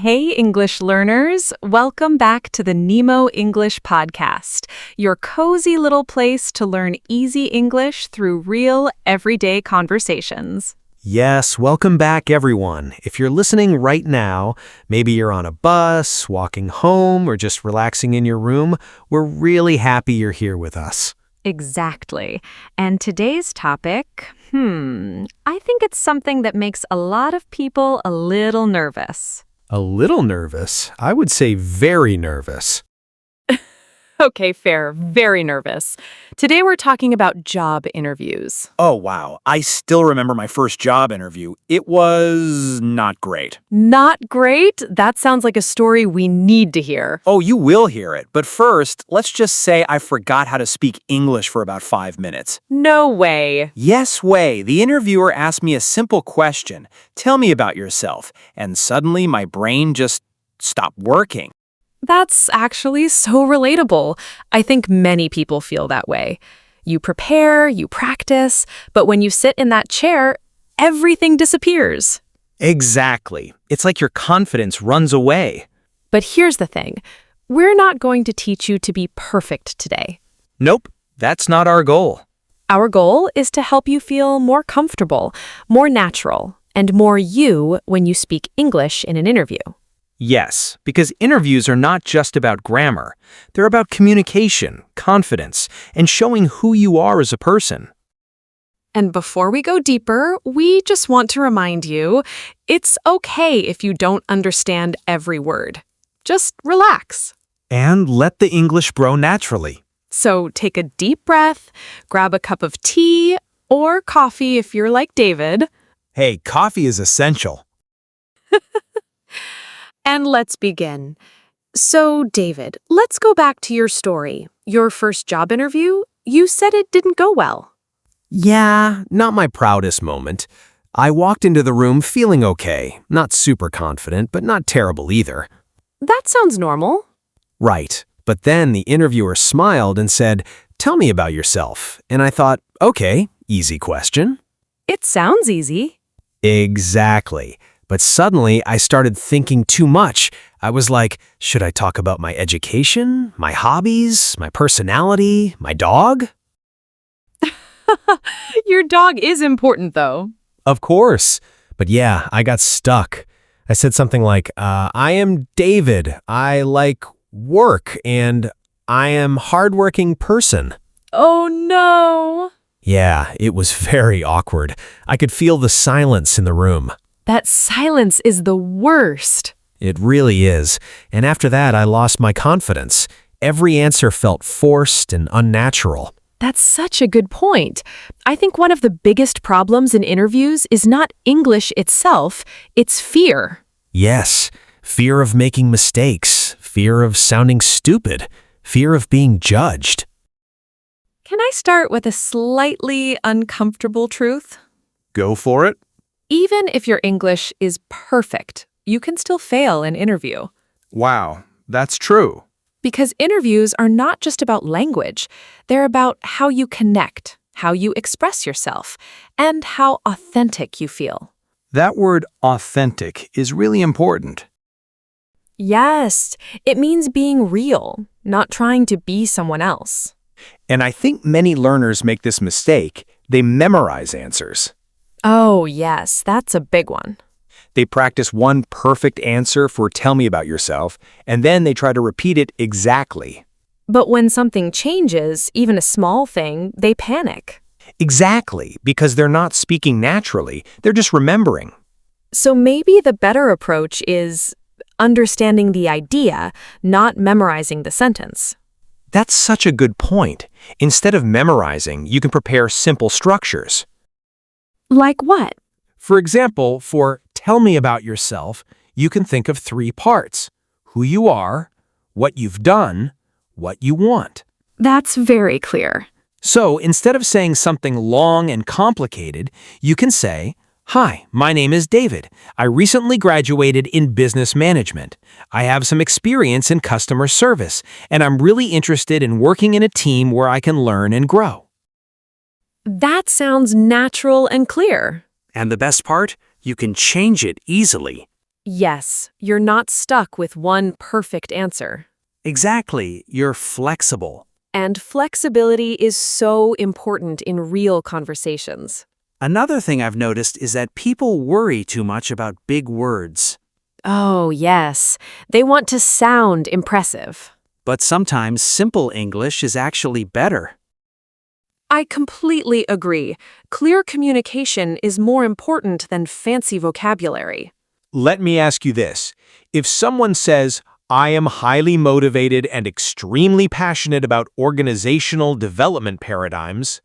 Hey, English learners. Welcome back to the Nemo English podcast, your cozy little place to learn easy English through real, everyday conversations. Yes, welcome back, everyone. If you're listening right now, maybe you're on a bus, walking home, or just relaxing in your room, we're really happy you're here with us. Exactly. And today's topic, I think it's something that makes a lot of people a little nervous. A little nervous? I would say very nervous. Okay, fair. Very nervous. Today we're talking about job interviews. Oh, wow. I still remember my first job interview. It was not great. Not great? That sounds like a story we need to hear. Oh, you will hear it. But first, let's just say I forgot how to speak English for about 5 minutes. No way. Yes way. The interviewer asked me a simple question. Tell me about yourself. And suddenly my brain just stopped working. That's actually so relatable. I think many people feel that way. You prepare, you practice, but when you sit in that chair, everything disappears. Exactly. It's like your confidence runs away. But here's the thing. We're not going to teach you to be perfect today. Nope, that's not our goal. Our goal is to help you feel more comfortable, more natural, and more you when you speak English in an interview. Yes, because interviews are not just about grammar. They're about communication, confidence, and showing who you are as a person. And before we go deeper, we just want to remind you, it's okay if you don't understand every word. Just relax. And let the English grow naturally. So take a deep breath, grab a cup of tea or coffee if you're like David. Hey, coffee is essential. And let's begin. So, David, let's go back to your story. Your first job interview, you said it didn't go well. Yeah, not my proudest moment. I walked into the room feeling okay, not super confident, but not terrible either. That sounds normal. Right, but then the interviewer smiled and said, "Tell me about yourself." And I thought, okay, easy question. It sounds easy. Exactly. But suddenly, I started thinking too much. I was like, should I talk about my education, my hobbies, my personality, my dog? Your dog is important, though. Of course. But yeah, I got stuck. I said something like, I am David. I like work, and I am a hardworking person. Oh, no. Yeah, it was very awkward. I could feel the silence in the room. That silence is the worst. It really is. And after that, I lost my confidence. Every answer felt forced and unnatural. That's such a good point. I think one of the biggest problems in interviews is not English itself, it's fear. Yes, fear of making mistakes, fear of sounding stupid, fear of being judged. Can I start with a slightly uncomfortable truth? Go for it. Even if your English is perfect, you can still fail an interview. Wow, that's true. Because interviews are not just about language. They're about how you connect, how you express yourself, and how authentic you feel. That word authentic is really important. Yes, it means being real, not trying to be someone else. And I think many learners make this mistake. They memorize answers. Oh, yes, that's a big one. They practice one perfect answer for "tell me about yourself," and then they try to repeat it exactly. But when something changes, even a small thing, they panic. Exactly, because they're not speaking naturally, they're just remembering. So maybe the better approach is understanding the idea, not memorizing the sentence. That's such a good point. Instead of memorizing, you can prepare simple structures. Like what? For example, for "tell me about yourself," you can think of 3 parts: who you are, what you've done, what you want. That's very clear. So instead of saying something long and complicated, you can say, "Hi, my name is David. I recently graduated in business management. I have some experience in customer service, and I'm really interested in working in a team where I can learn and grow." That sounds natural and clear. And the best part? You can change it easily. Yes, you're not stuck with one perfect answer. Exactly, you're flexible. And flexibility is so important in real conversations. Another thing I've noticed is that people worry too much about big words. Oh, yes. They want to sound impressive. But sometimes simple English is actually better. I completely agree. Clear communication is more important than fancy vocabulary. Let me ask you this. If someone says, I am highly motivated and extremely passionate about organizational development paradigms,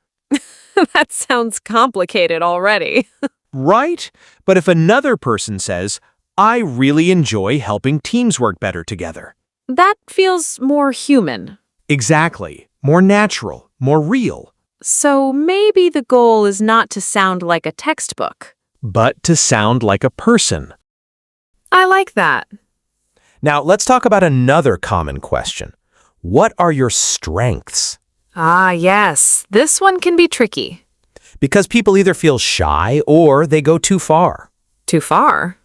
That sounds complicated already. right? But if another person says, I really enjoy helping teams work better together. That feels more human. Exactly. More natural, more real. So maybe the goal is not to sound like a textbook. But to sound like a person. I like that. Now, let's talk about another common question. What are your strengths? Ah, yes. This one can be tricky. Because people either feel shy or they go too far. Too far?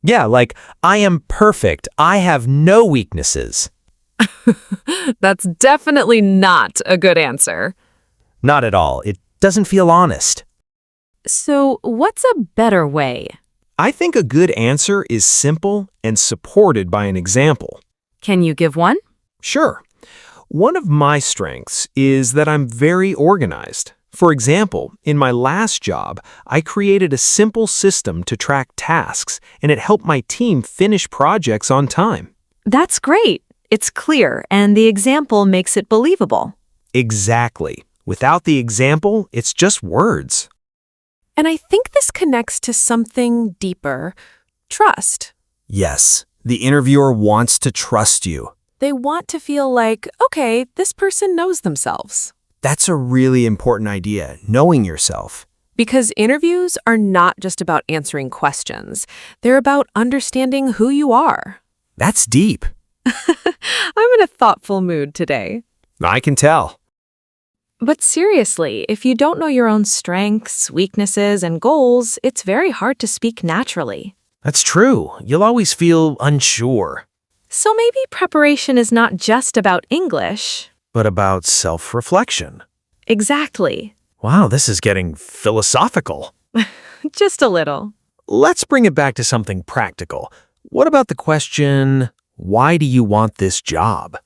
Yeah, like, I am perfect. I have no weaknesses. That's definitely not a good answer. Not at all. It doesn't feel honest. So, what's a better way? I think a good answer is simple and supported by an example. Can you give one? Sure. One of my strengths is that I'm very organized. For example, in my last job, I created a simple system to track tasks, and it helped my team finish projects on time. That's great. It's clear, and the example makes it believable. Exactly. Without the example, it's just words. And I think this connects to something deeper, trust. Yes, the interviewer wants to trust you. They want to feel like, okay, this person knows themselves. That's a really important idea, knowing yourself. Because interviews are not just about answering questions. They're about understanding who you are. That's deep. I'm in a thoughtful mood today. I can tell. But seriously, if you don't know your own strengths, weaknesses, and goals, it's very hard to speak naturally. That's true. You'll always feel unsure. So maybe preparation is not just about English. But about self-reflection. Exactly. Wow, this is getting philosophical. Just a little. Let's bring it back to something practical. What about the question, why do you want this job?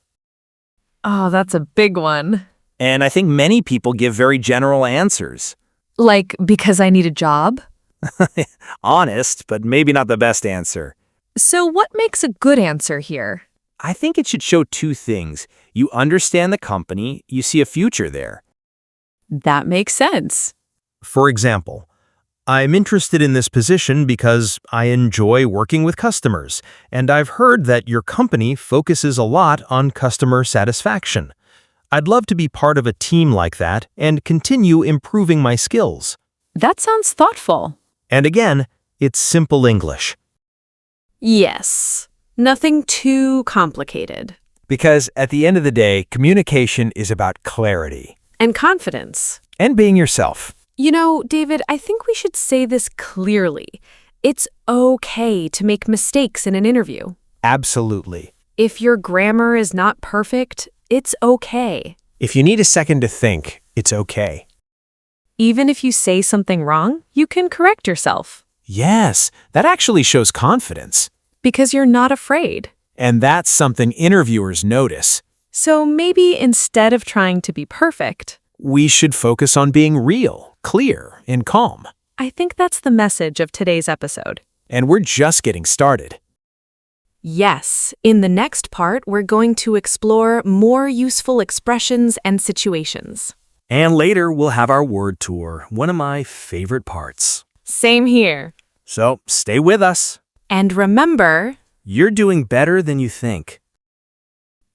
Oh, that's a big one. And I think many people give very general answers. Like, because I need a job? Honest, but maybe not the best answer. So what makes a good answer here? I think it should show two things. You understand the company, you see a future there. That makes sense. For example, I'm interested in this position because I enjoy working with customers, and I've heard that your company focuses a lot on customer satisfaction. I'd love to be part of a team like that and continue improving my skills. That sounds thoughtful. And again, it's simple English. Yes. Nothing too complicated. Because at the end of the day, communication is about clarity. And confidence. And being yourself. You know, David, I think we should say this clearly. It's okay to make mistakes in an interview. Absolutely. If your grammar is not perfect, it's okay. If you need a second to think, it's okay. Even if you say something wrong, you can correct yourself. Yes, that actually shows confidence. Because you're not afraid. And that's something interviewers notice. So maybe instead of trying to be perfect, We should focus on being real, clear, and calm. I think that's the message of today's episode. And we're just getting started. Yes, in the next part, we're going to explore more useful expressions and situations. And later, we'll have our word tour, one of my favorite parts. Same here. So stay with us. And remember, You're doing better than you think.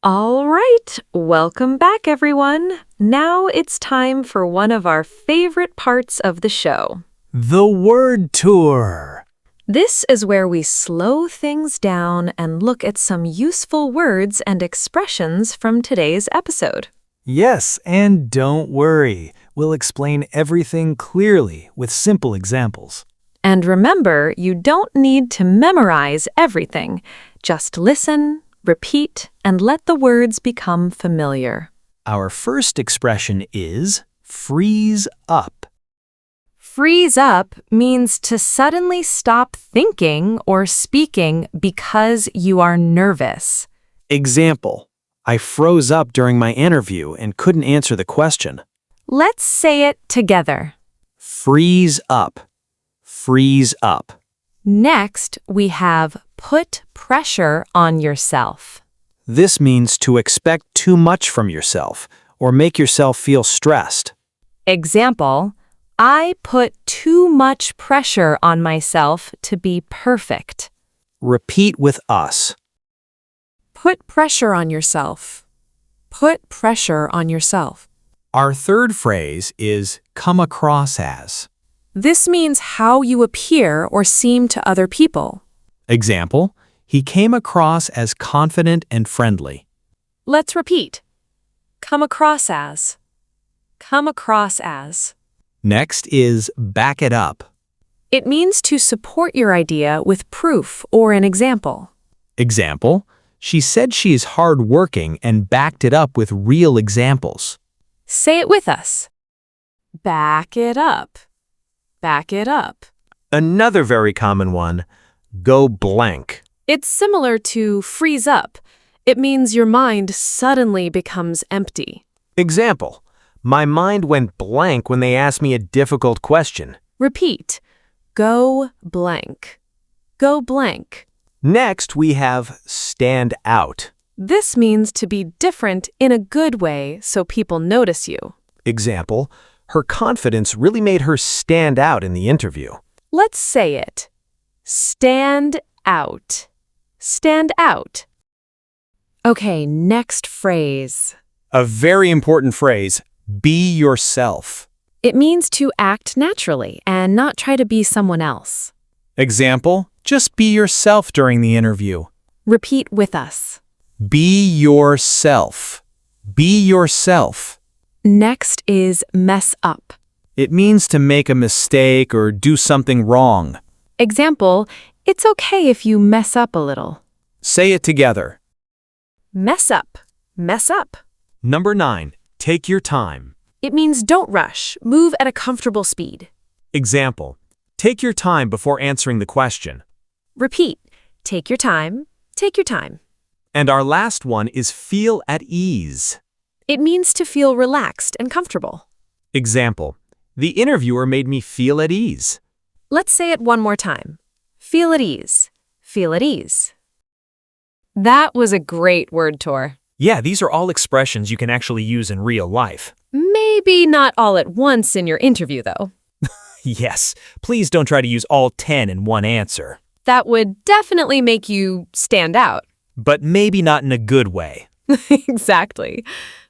all right, welcome back, everyone. Now it's time for one of our favorite parts of the show. The word tour. This is where we slow things down and look at some useful words and expressions from today's episode. Yes, and don't worry. We'll explain everything clearly with simple examples. And remember, you don't need to memorize everything. Just listen, repeat, and let the words become familiar. Our first expression is freeze up. Freeze up means to suddenly stop thinking or speaking because you are nervous. Example, I froze up during my interview and couldn't answer the question. Let's say it together. Freeze up. Freeze up. Next, we have put pressure on yourself. This means to expect too much from yourself or make yourself feel stressed. Example, I put too much pressure on myself to be perfect. Repeat with us. Put pressure on yourself. Put pressure on yourself. Our third phrase is come across as. This means how you appear or seem to other people. Example, he came across as confident and friendly. Let's repeat. Come across as. Come across as. Next is back it up. It means to support your idea with proof or an example. Example, she said she is hardworking and backed it up with real examples. Say it with us. Back it up. Back it up. Another very common one, go blank. It's similar to freeze up. It means your mind suddenly becomes empty. Example, my mind went blank when they asked me a difficult question. Repeat. Go blank. Go blank. Next, we have stand out. This means to be different in a good way so people notice you. Example, her confidence really made her stand out in the interview. Let's say it. Stand out. Stand out. Okay, next phrase. A very important phrase, be yourself. It means to act naturally and not try to be someone else. Example, just be yourself during the interview. Repeat with us. Be yourself. Be yourself. Next is mess up. It means to make a mistake or do something wrong. Example, it's okay if you mess up a little. Say it together. Mess up. Mess up. Number 9, take your time. It means don't rush. Move at a comfortable speed. Example, take your time before answering the question. Repeat. Take your time. Take your time. And our last one is feel at ease. It means to feel relaxed and comfortable. Example, the interviewer made me feel at ease. Let's say it one more time. Feel at ease. Feel at ease. That was a great word tour. Yeah, these are all expressions you can actually use in real life. Maybe not all at once in your interview, though. Yes, please don't try to use all 10 in one answer. That would definitely make you stand out. But maybe not in a good way. Exactly.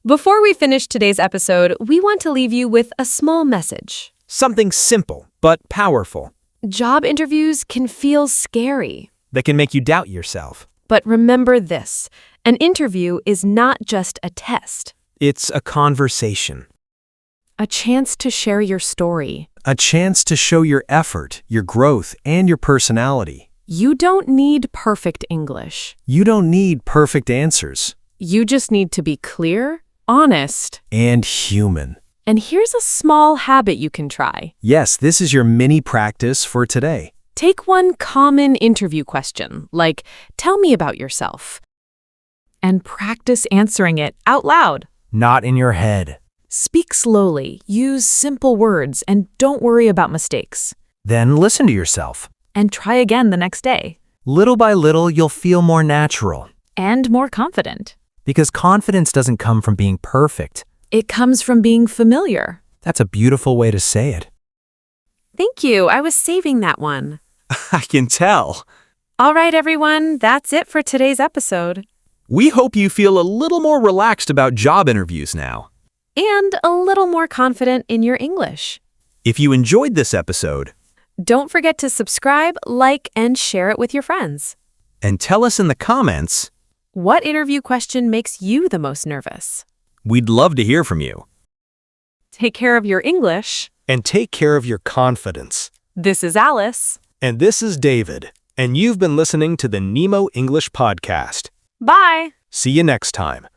Before we finish today's episode, we want to leave you with a small message. Something simple, but powerful. Job interviews can feel scary. That can make you doubt yourself. But remember this, an interview is not just a test. It's a conversation. A chance to share your story. A chance to show your effort, your growth, and your personality. You don't need perfect English. You don't need perfect answers. You just need to be clear, honest, And human. and here's a small habit you can try. Yes, this is your mini practice for today. Take one common interview question, like, tell me about yourself, and practice answering it out loud. Not in your head. Speak slowly, use simple words, and don't worry about mistakes. Then listen to yourself. And try again the next day. Little by little, you'll feel more natural. And more confident. Because confidence doesn't come from being perfect. It comes from being familiar. That's a beautiful way to say it. Thank you. I was saving that one. I can tell. All right, everyone. That's it for today's episode. We hope you feel a little more relaxed about job interviews now. And a little more confident in your English. If you enjoyed this episode, Don't forget to subscribe, like, and share it with your friends. and tell us in the comments, What interview question makes you the most nervous? we'd love to hear from you. Take care of your English. And take care of your confidence. This is Alice. And this is David. And you've been listening to the Nemo English Podcast. Bye. See you next time.